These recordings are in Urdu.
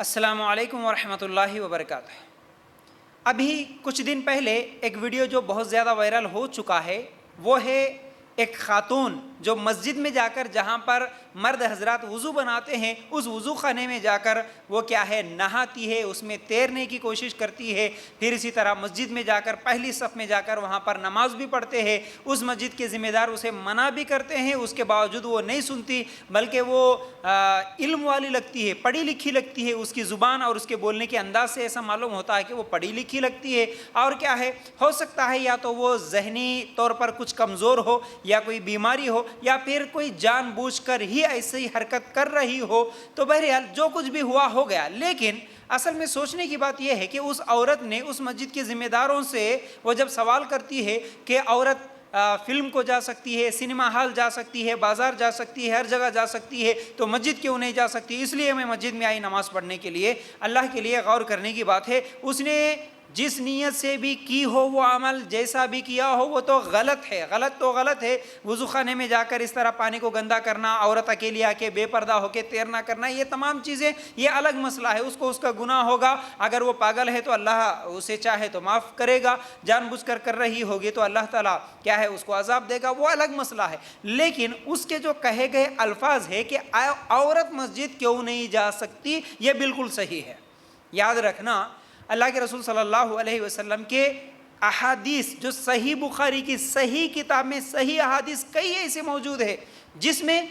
السلام علیکم ورحمۃ اللہ وبرکاتہ۔ ابھی کچھ دن پہلے ایک ویڈیو جو بہت زیادہ وائرل ہو چکا ہے وہ ہے ایک خاتون جو مسجد میں جا کر جہاں پر مرد حضرات وضو بناتے ہیں اس وضو خانے میں جا کر وہ کیا ہے نہاتی ہے، اس میں تیرنے کی کوشش کرتی ہے، پھر اسی طرح مسجد میں جا کر پہلی صف میں جا کر وہاں پر نماز بھی پڑھتے ہیں۔ اس مسجد کے ذمہ دار اسے منع بھی کرتے ہیں، اس کے باوجود وہ نہیں سنتی، بلکہ وہ علم والی لگتی ہے، پڑھی لکھی لگتی ہے، اس کی زبان اور اس کے بولنے کے انداز سے ایسا معلوم ہوتا ہے کہ وہ پڑھی لکھی لگتی ہے۔ اور کیا ہے، ہو سکتا ہے یا تو وہ ذہنی طور پر کچھ کمزور ہو یا کوئی بیماری ہو یا پھر کوئی جان بوجھ کر ہی ایسی حرکت کر رہی ہو، تو بہرحال جو کچھ بھی ہوا ہو گیا۔ لیکن اصل میں سوچنے کی بات یہ ہے کہ اس عورت نے اس مسجد کے ذمہ داروں سے وہ جب سوال کرتی ہے کہ عورت فلم کو جا سکتی ہے، سنیما ہال جا سکتی ہے، بازار جا سکتی ہے، ہر جگہ جا سکتی ہے، تو مسجد کیوں نہیں جا سکتی؟ اس لیے میں مسجد میں آئی نماز پڑھنے کے لیے۔ اللہ کے لیے غور کرنے کی بات ہے، اس نے جس نیت سے بھی کی ہو وہ عمل، جیسا بھی کیا ہو وہ تو غلط ہے، غلط تو غلط ہے۔ وضو خانے میں جا کر اس طرح پانی کو گندا کرنا، عورت اکیلی آ کے بے پردہ ہو کے تیرنا کرنا، یہ تمام چیزیں یہ الگ مسئلہ ہے، اس کو اس کا گناہ ہوگا۔ اگر وہ پاگل ہے تو اللہ اسے چاہے تو معاف کرے گا، جان بوجھ کر کر رہی ہوگی تو اللہ تعالیٰ کیا ہے اس کو عذاب دے گا، وہ الگ مسئلہ ہے۔ لیکن اس کے جو کہے گئے الفاظ ہے کہ عورت مسجد کیوں نہیں جا سکتی، یہ بالکل صحیح ہے۔ یاد رکھنا، اللہ کے رسول صلی اللہ علیہ وسلم کے احادیث جو صحیح بخاری کی صحیح کتاب میں صحیح احادیث کئی ایسے موجود ہیں جس میں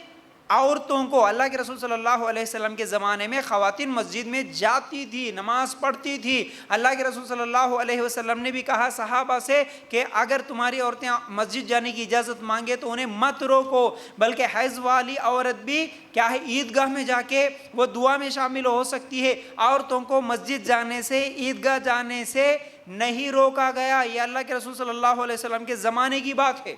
عورتوں کو، اللہ کے رسول صلی اللہ علیہ وسلم کے زمانے میں خواتین مسجد میں جاتی تھی، نماز پڑھتی تھی۔ اللہ کے رسول صلی اللہ علیہ وسلم نے بھی کہا صحابہ سے کہ اگر تمہاری عورتیں مسجد جانے کی اجازت مانگے تو انہیں مت روکو، بلکہ حیض والی عورت بھی کیا ہے عیدگاہ میں جا کے وہ دعا میں شامل ہو سکتی ہے۔ عورتوں کو مسجد جانے سے، عیدگاہ جانے سے نہیں روکا گیا، یہ اللہ کے رسول صلی اللہ علیہ وسلم کے زمانے کی بات ہے۔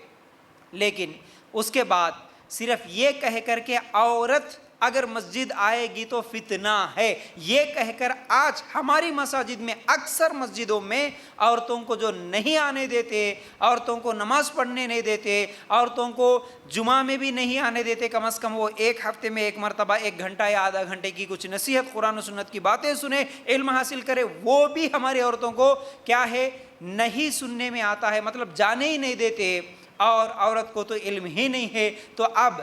لیکن اس کے بعد صرف یہ کہہ کر کے عورت اگر مسجد آئے گی تو فتنہ ہے، یہ کہہ کر آج ہماری مساجد میں اکثر مسجدوں میں عورتوں کو جو نہیں آنے دیتے، عورتوں کو نماز پڑھنے نہیں دیتے، عورتوں کو جمعہ میں بھی نہیں آنے دیتے، کم از کم وہ ایک ہفتے میں ایک مرتبہ 1 گھنٹہ یا آدھا گھنٹے کی کچھ نصیحت قرآن و سنت کی باتیں سنے، علم حاصل کرے، وہ بھی ہماری عورتوں کو کیا ہے نہیں سننے میں آتا ہے، مطلب جانے ہی نہیں دیتے، اور عورت کو تو علم ہی نہیں ہے۔ تو اب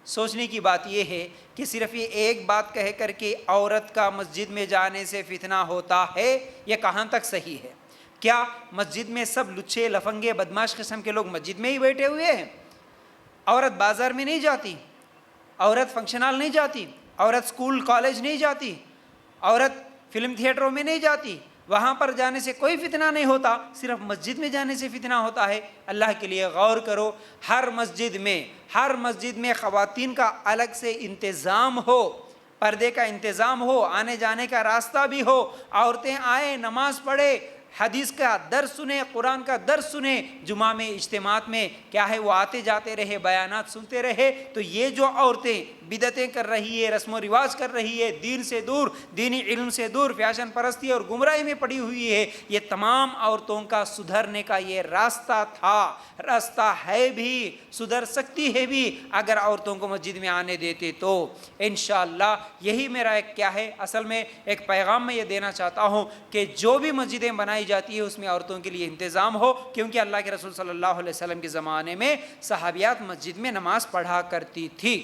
سوچنے کی بات یہ ہے کہ صرف یہ ایک بات کہہ کر کے عورت کا مسجد میں جانے سے فتنہ ہوتا ہے، یہ کہاں تک صحیح ہے؟ کیا مسجد میں سب لچے لفنگے بدماش قسم کے لوگ مسجد میں ہی بیٹھے ہوئے ہیں؟ عورت بازار میں نہیں جاتی، عورت فنکشن ہال نہیں جاتی، عورت اسکول کالج نہیں جاتی، عورت فلم تھیٹروں میں نہیں جاتی، وہاں پر جانے سے کوئی فتنہ نہیں ہوتا، صرف مسجد میں جانے سے فتنہ ہوتا ہے۔ اللہ کے لیے غور کرو، ہر مسجد میں خواتین کا الگ سے انتظام ہو، پردے کا انتظام ہو، آنے جانے کا راستہ بھی ہو، عورتیں آئیں نماز پڑھے، حدیث کا درس سنیں، قرآن کا درس سنیں، جمعہ میں اجتماعات میں کیا ہے وہ آتے جاتے رہے، بیانات سنتے رہے۔ تو یہ جو عورتیں بدعتیں کر رہی ہے، رسم و رواج کر رہی ہے، دین سے دور، دینی علم سے دور، فیشن پرستی اور گمراہی میں پڑی ہوئی ہے، یہ تمام عورتوں کا سدھرنے کا یہ راستہ تھا، راستہ ہے بھی، سدھر سکتی ہے بھی اگر عورتوں کو مسجد میں آنے دیتے تو۔ انشاءاللہ یہی میرا ایک کیا ہے اصل میں ایک پیغام میں یہ دینا چاہتا ہوں کہ جو بھی مسجدیں بنائی جاتی ہے اس میں عورتوں کے لیے انتظام ہو، کیونکہ اللہ کے رسول صلی اللہ علیہ وسلم کے زمانے میں صحابیات مسجد میں نماز پڑھا کرتی تھی۔